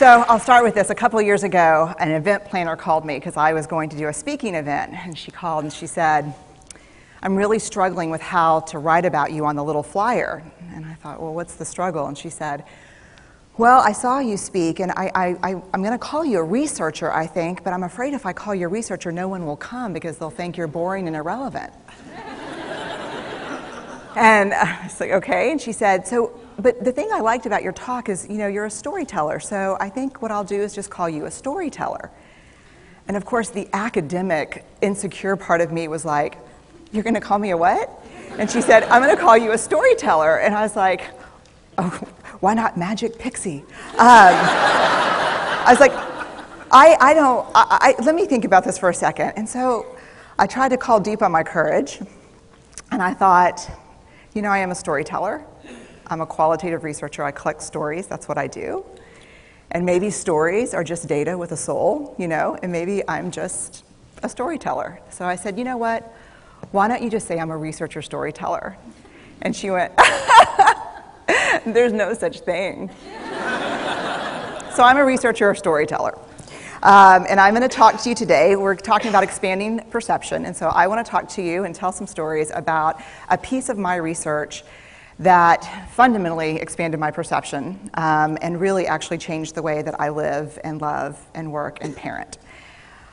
So I'll start with this. A couple of years ago, an event planner called me because I was going to do a speaking event. And she called and she said, I'm really struggling with how to write about you on the little flyer. And I thought, well, what's the struggle? And she said, well, I saw you speak, and I'm going to call you a researcher, I think, but I'm afraid if I call you a researcher, no one will come because they'll think you're boring and irrelevant. And I was like, okay. And she said, but the thing I liked about your talk is, you're a storyteller, so I think what I'll do is just call you a storyteller. And of course, the academic, insecure part of me was like, you're going to call me a what? And she said, I'm going to call you a storyteller. And I was like, oh, why not Magic Pixie? I was like, let me think about this for a second. And so I tried to call deep on my courage, and I thought, I am a storyteller. I'm a qualitative researcher. I collect stories. That's what I do. And maybe stories are just data with a soul, and maybe I'm just a storyteller. So I said, you know what? Why don't you just say I'm a researcher storyteller? And she went, there's no such thing. So I'm a researcher storyteller. And I'm going to talk to you today. We're talking about expanding perception. And so I want to talk to you and tell some stories about a piece of my research that fundamentally expanded my perception and really actually changed the way that I live and love and work and parent.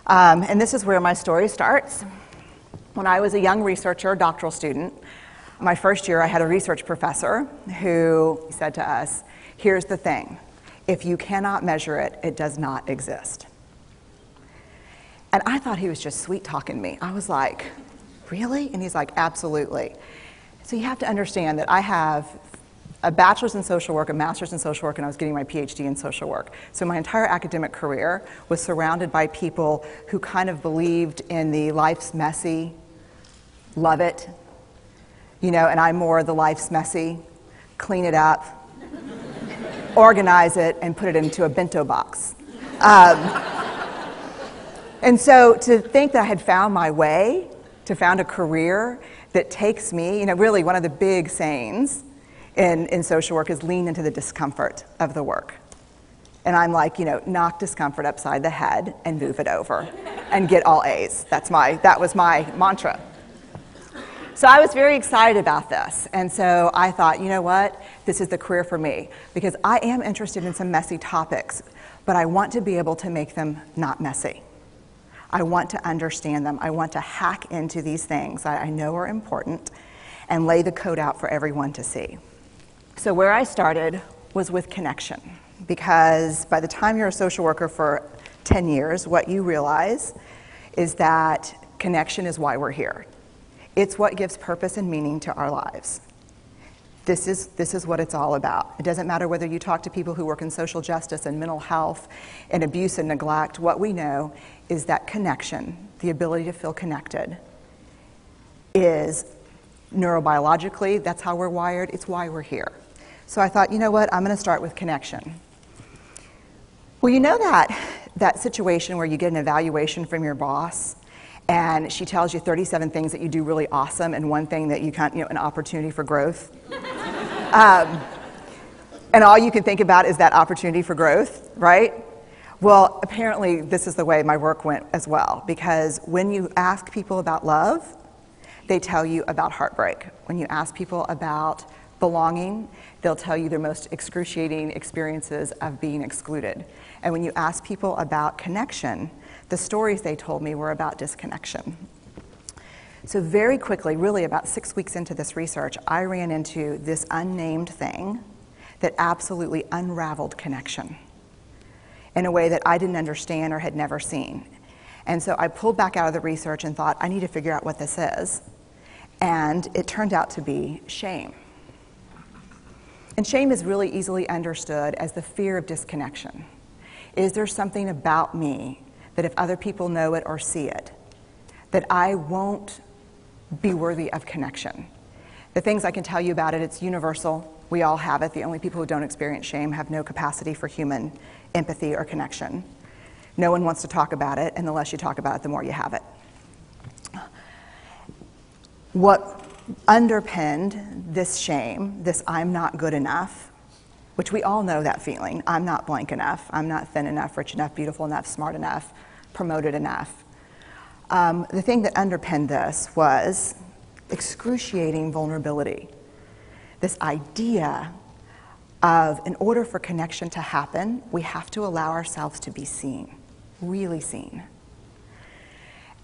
And this is where my story starts. When I was a young researcher, doctoral student, my first year I had a research professor who said to us, here's the thing, if you cannot measure it, it does not exist. And I thought he was just sweet-talking me. I was like, really? And he's like, absolutely. So you have to understand that I have a bachelor's in social work, a master's in social work, and I was getting my PhD in social work. So my entire academic career was surrounded by people who kind of believed in the life's messy, love it, and I'm more the life's messy, clean it up, organize it, and put it into a bento box. And so to think that I had found my way, to found a career that takes me, really one of the big sayings in social work is lean into the discomfort of the work. And I'm like, knock discomfort upside the head and move it over and get all A's. That was my mantra. So I was very excited about this. And so I thought, you know what? This is the career for me because I am interested in some messy topics, but I want to be able to make them not messy. I want to understand them. I want to hack into these things that I know are important and lay the code out for everyone to see. So where I started was with connection, because by the time you're a social worker for 10 years, what you realize is that connection is why we're here. It's what gives purpose and meaning to our lives. This is what it's all about. It doesn't matter whether you talk to people who work in social justice and mental health and abuse and neglect. What we know is that connection, the ability to feel connected, is neurobiologically, that's how we're wired, it's why we're here. So I thought, you know what, I'm going to start with connection. Well, that situation where you get an evaluation from your boss, and she tells you 37 things that you do really awesome and one thing that you can't, an opportunity for growth. And all you can think about is that opportunity for growth, right? Well, apparently this is the way my work went as well, because when you ask people about love, they tell you about heartbreak. When you ask people about belonging, they'll tell you their most excruciating experiences of being excluded. And when you ask people about connection, the stories they told me were about disconnection. So very quickly, really about 6 weeks into this research, I ran into this unnamed thing that absolutely unraveled connection in a way that I didn't understand or had never seen. And so I pulled back out of the research and thought, I need to figure out what this is. And it turned out to be shame. And shame is really easily understood as the fear of disconnection. Is there something about me that if other people know it or see it, that I won't be worthy of connection? The things I can tell you about it, it's universal. We all have it. The only people who don't experience shame have no capacity for human empathy or connection. No one wants to talk about it, and the less you talk about it, the more you have it. What underpinned this shame, this I'm not good enough, which we all know that feeling. I'm not blank enough. I'm not thin enough, rich enough, beautiful enough, smart enough, promoted enough. The thing that underpinned this was excruciating vulnerability. This idea of, in order for connection to happen, we have to allow ourselves to be seen, really seen.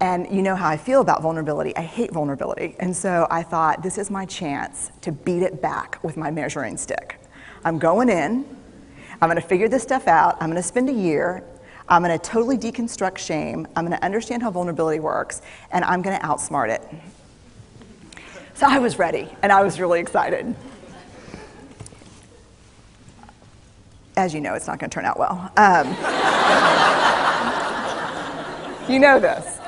And you know how I feel about vulnerability. I hate vulnerability. And so I thought, this is my chance to beat it back with my measuring stick. I'm going in, I'm going to figure this stuff out, I'm going to spend a year, I'm going to totally deconstruct shame, I'm going to understand how vulnerability works, and I'm going to outsmart it. So I was ready, and I was really excited. As you know, it's not going to turn out well. You know this.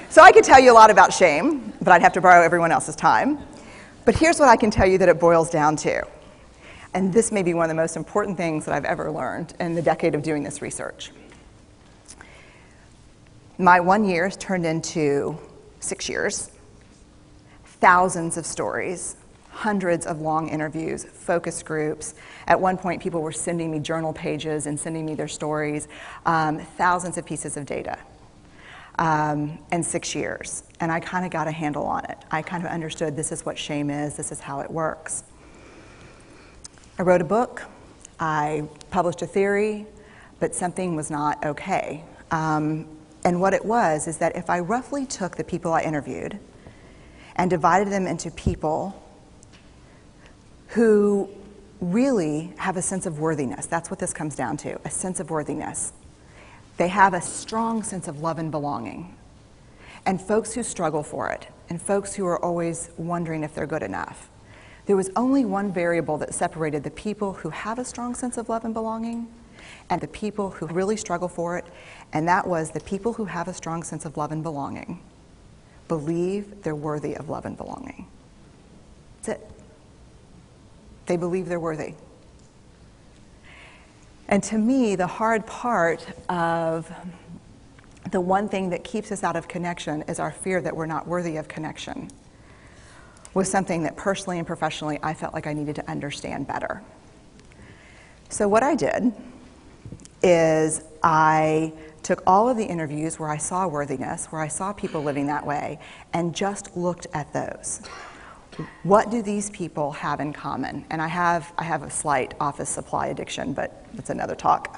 So I could tell you a lot about shame, but I'd have to borrow everyone else's time. But here's what I can tell you that it boils down to. And this may be one of the most important things that I've ever learned in the decade of doing this research. My 1 year has turned into 6 years, thousands of stories, hundreds of long interviews, focus groups. At one point, people were sending me journal pages and sending me their stories, thousands of pieces of data, and 6 years. And I kind of got a handle on it. I kind of understood this is what shame is, this is how it works. I wrote a book, I published a theory, but something was not okay. And what it was is that if I roughly took the people I interviewed and divided them into people who really have a sense of worthiness, that's what this comes down to, a sense of worthiness. They have a strong sense of love and belonging. And folks who struggle for it, and folks who are always wondering if they're good enough. There was only one variable that separated the people who have a strong sense of love and belonging and the people who really struggle for it, and that was the people who have a strong sense of love and belonging believe they're worthy of love and belonging. That's it. They believe they're worthy. And to me, the hard part of the one thing that keeps us out of connection is our fear that we're not worthy of connection, was something that personally and professionally I felt like I needed to understand better. So what I did is I took all of the interviews where I saw worthiness, where I saw people living that way, and just looked at those. What do these people have in common? And I have a slight office supply addiction, but that's another talk.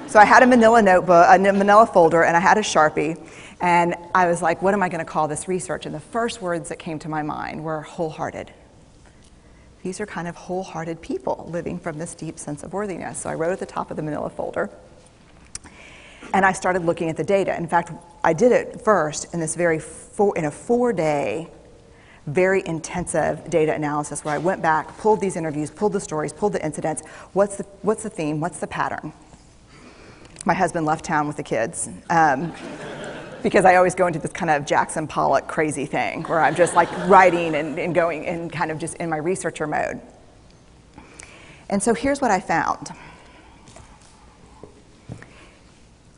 So I had a manila notebook, a manila folder, and I had a Sharpie, and I was like, what am I going to call this research? And the first words that came to my mind were wholehearted. These are kind of wholehearted people living from this deep sense of worthiness. So I wrote at the top of the manila folder, and I started looking at the data. In fact, I did it first in this in a 4-day, very intensive data analysis where I went back, pulled these interviews, pulled the stories, pulled the incidents. What's the theme? What's the pattern? My husband left town with the kids because I always go into this kind of Jackson Pollock crazy thing where I'm just like writing and going and kind of just in my researcher mode. And so here's what I found.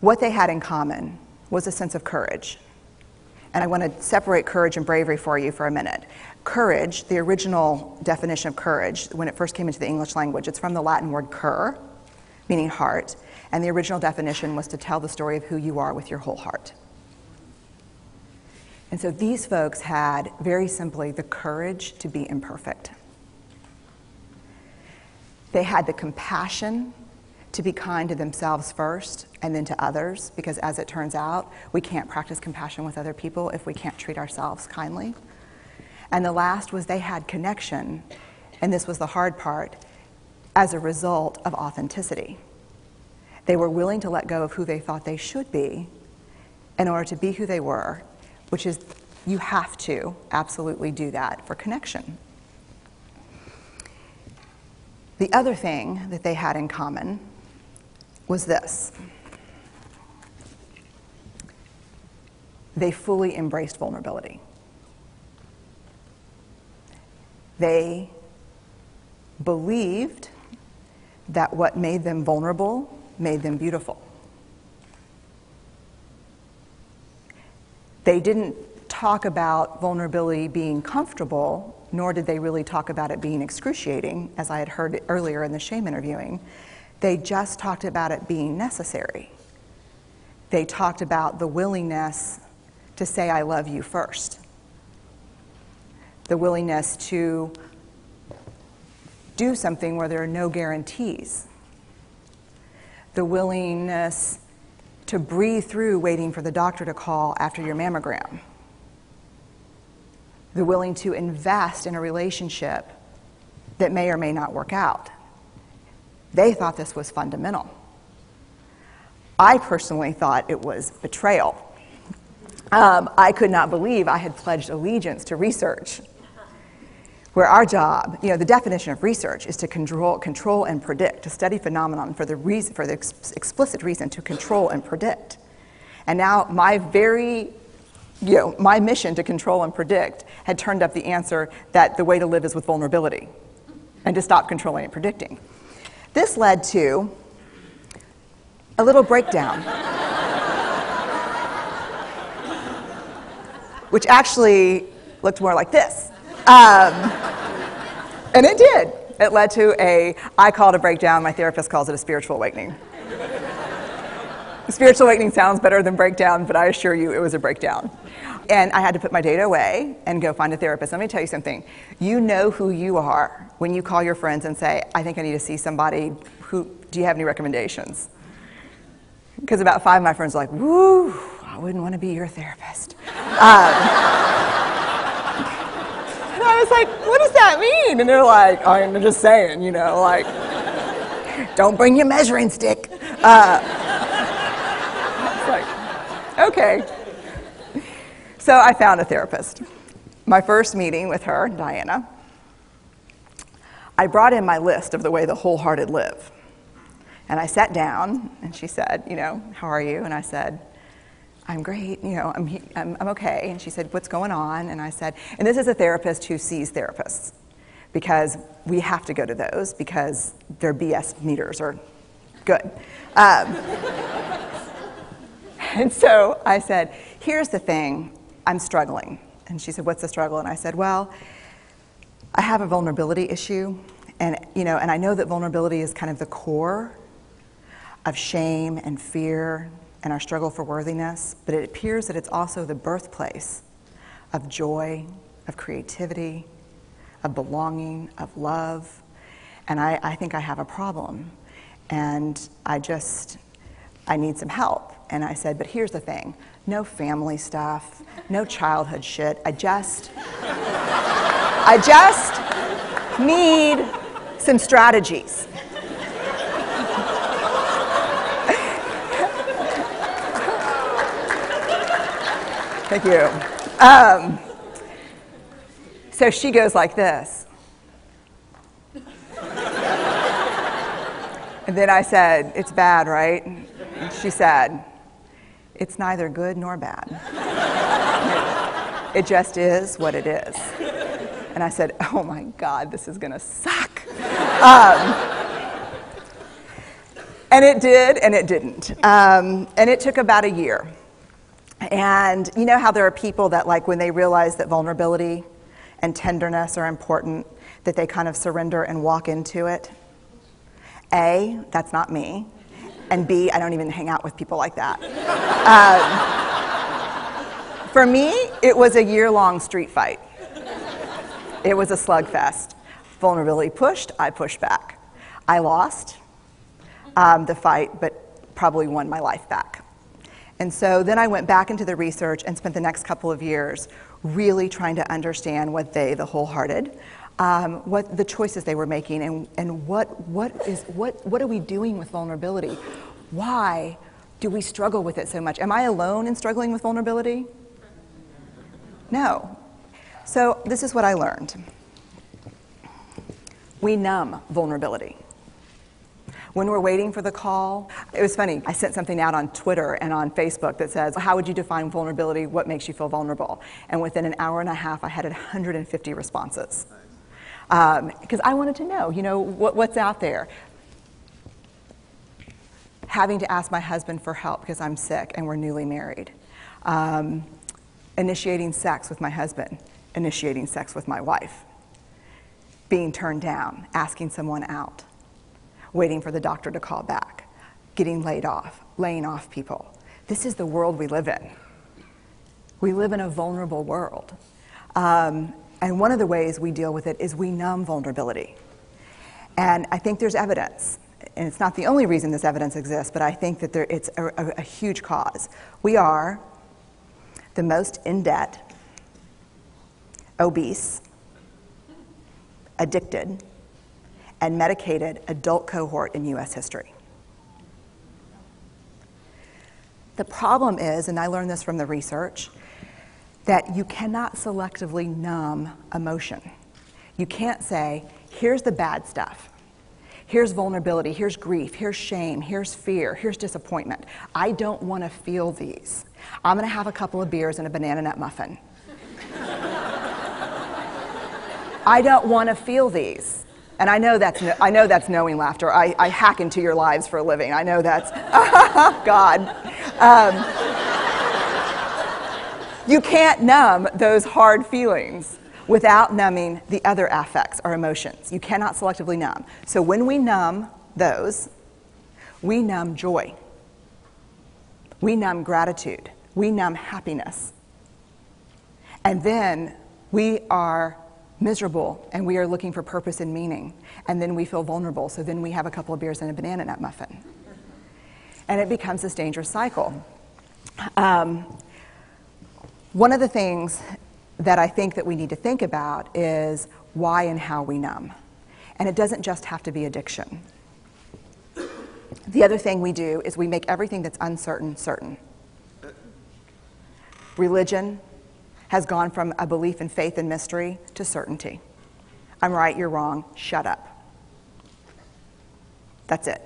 What they had in common was a sense of courage. And I want to separate courage and bravery for you for a minute. Courage, the original definition of courage, when it first came into the English language, it's from the Latin word cur, meaning heart. And the original definition was to tell the story of who you are with your whole heart. And so these folks had, very simply, the courage to be imperfect. They had the compassion to be kind to themselves first and then to others, because as it turns out, we can't practice compassion with other people if we can't treat ourselves kindly. And the last was they had connection, and this was the hard part, as a result of authenticity. They were willing to let go of who they thought they should be in order to be who they were, which is, you have to absolutely do that for connection. The other thing that they had in common was this. They fully embraced vulnerability. They believed that what made them vulnerable made them beautiful. They didn't talk about vulnerability being comfortable, nor did they really talk about it being excruciating, as I had heard earlier in the shame interviewing. They just talked about it being necessary. They talked about the willingness to say I love you first. The willingness to do something where there are no guarantees. The willingness to breathe through waiting for the doctor to call after your mammogram. The willing to invest in a relationship that may or may not work out. They thought this was fundamental. I personally thought it was betrayal. I could not believe I had pledged allegiance to research, where our job, the definition of research is to control and predict, to study phenomenon for the explicit reason to control and predict. And now my mission to control and predict had turned up the answer that the way to live is with vulnerability and to stop controlling and predicting. This led to a little breakdown, which actually looked more like this. And it did. It led to I call it a breakdown, my therapist calls it a spiritual awakening. Spiritual awakening sounds better than breakdown, but I assure you it was a breakdown. And I had to put my data away and go find a therapist. Let me tell you something. You know who you are when you call your friends and say, I think I need to see somebody. Do you have any recommendations? Because about 5 of my friends are like, woo, I wouldn't want to be your therapist. And I was like, what does that mean? And they're like, I'm just saying, don't bring your measuring stick. It's like, okay. So I found a therapist. My first meeting with her, Diana, I brought in my list of the way the wholehearted live. And I sat down, and she said, how are you? And I said, I'm great, I'm okay. And she said, what's going on? And I said, and this is a therapist who sees therapists, because we have to go to those because their BS meters are good. And so I said, here's the thing, I'm struggling. And she said, what's the struggle? And I said, well, I have a vulnerability issue, and I know that vulnerability is kind of the core of shame and fear and our struggle for worthiness, but it appears that it's also the birthplace of joy, of creativity, of belonging, of love, and I think I have a problem, and I need some help. And I said, but here's the thing, no family stuff, no childhood shit, I just need some strategies. Thank you. So she goes like this. And then I said, it's bad, right? And she said, it's neither good nor bad. It just is what it is. And I said, oh my God, this is gonna suck. And it did, and it didn't. And it took about a year. And you know how there are people that, like, when they realize that vulnerability and tenderness are important, that they kind of surrender and walk into it? A, that's not me. And B, I don't even hang out with people like that. For me, it was a year-long street fight. It was a slugfest. Vulnerability pushed, I pushed back. I lost the fight, but probably won my life back. And so then I went back into the research and spent the next couple of years really trying to understand what the wholehearted, what the choices they were making, and what are we doing with vulnerability? Why do we struggle with it so much? Am I alone in struggling with vulnerability? No. So this is what I learned. We numb vulnerability. When we're waiting for the call, it was funny, I sent something out on Twitter and on Facebook that says, how would you define vulnerability? What makes you feel vulnerable? And within an hour and a half, I had 150 responses. Because I wanted to know, what's out there. Having to ask my husband for help because I'm sick and we're newly married. initiating sex with my husband, initiating sex with my wife, being turned down, asking someone out, waiting for the doctor to call back, getting laid off, laying off people. This is the world we live in. We live in a vulnerable world. And one of the ways we deal with it is we numb vulnerability. And I think there's evidence, and it's not the only reason this evidence exists, but I think that it's a huge cause. We are the most in debt, obese, addicted, and medicated adult cohort in US history. The problem is, and I learned this from the research, that you cannot selectively numb emotion. You can't say, here's the bad stuff. Here's vulnerability, here's grief, here's shame, here's fear, here's disappointment. I don't want to feel these. I'm going to have a couple of beers and a banana nut muffin. I don't want to feel these. And I know that's knowing laughter. I hack into your lives for a living. I know that's, God. You can't numb those hard feelings without numbing the other affects or emotions. You cannot selectively numb. So when we numb those, we numb joy. We numb gratitude. We numb happiness. And then we are miserable and we are looking for purpose and meaning. And then we feel vulnerable. So then we have a couple of beers and a banana nut muffin. And it becomes this dangerous cycle. One of the things that I think that we need to think about is why and how we numb. And it doesn't just have to be addiction. The other thing we do is we make everything that's uncertain certain. Religion has gone from a belief in faith and mystery to certainty. I'm right, you're wrong, shut up. That's it.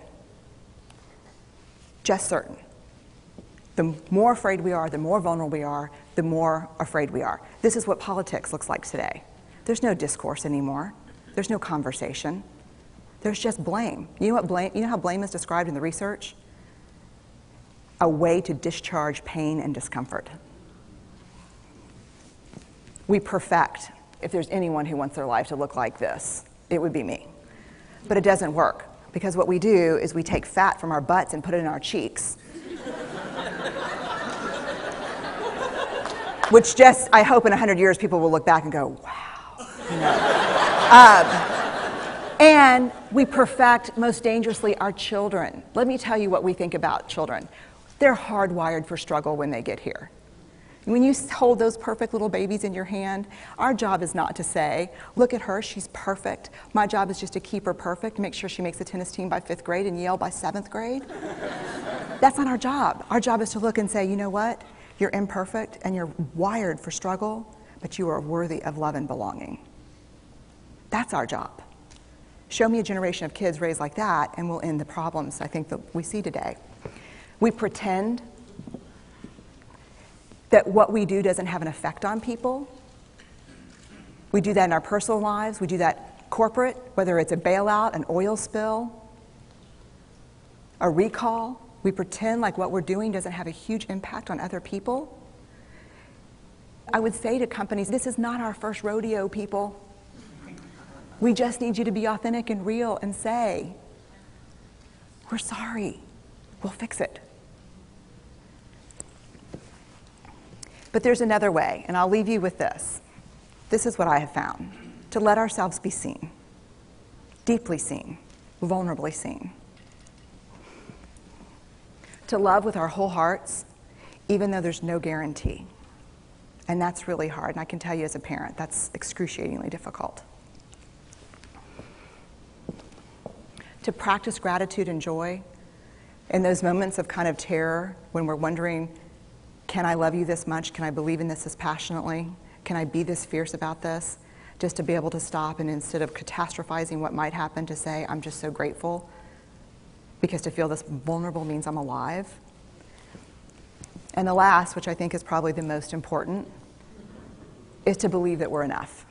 Just certain. The more afraid we are, the more vulnerable we are, the more afraid we are. This is what politics looks like today. There's no discourse anymore. There's no conversation. There's just blame. You know how blame is described in the research? A way to discharge pain and discomfort. We perfect. If there's anyone who wants their life to look like this, it would be me. But it doesn't work, because what we do is we take fat from our butts and put it in our cheeks. Which just, I hope in 100 years people will look back and go, wow. You know? And we perfect, most dangerously, our children. Let me tell you what we think about children. They're hardwired for struggle when they get here. When you hold those perfect little babies in your hand, our job is not to say, look at her, she's perfect. My job is just to keep her perfect, make sure she makes the tennis team by 5th grade and Yale by 7th grade. That's not our job. Our job is to look and say, you know what? You're imperfect and you're wired for struggle, but you are worthy of love and belonging. That's our job. Show me a generation of kids raised like that and we'll end the problems I think that we see today. We pretend that what we do doesn't have an effect on people. We do that in our personal lives. We do that corporate, whether it's a bailout, an oil spill, a recall. We pretend like what we're doing doesn't have a huge impact on other people. I would say to companies, this is not our first rodeo, people. We just need you to be authentic and real and say, we're sorry, we'll fix it. But there's another way, and I'll leave you with this. This is what I have found. To let ourselves be seen, deeply seen, vulnerably seen. To love with our whole hearts, even though there's no guarantee. And that's really hard, and I can tell you as a parent, that's excruciatingly difficult. To practice gratitude and joy in those moments of kind of terror when we're wondering, can I love you this much? Can I believe in this passionately? Can I be this fierce about this? Just to be able to stop and instead of catastrophizing what might happen, to say, I'm just so grateful. Because to feel this vulnerable means I'm alive. And the last, which I think is probably the most important, is to believe that we're enough.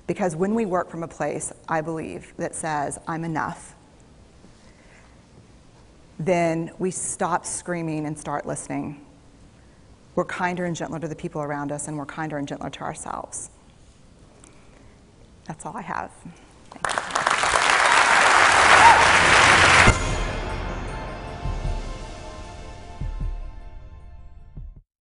Because when we work from a place, I believe, that says, I'm enough, then we stop screaming and start listening. we're kinder and gentler to the people around us, and we're kinder and gentler to ourselves. That's all I have.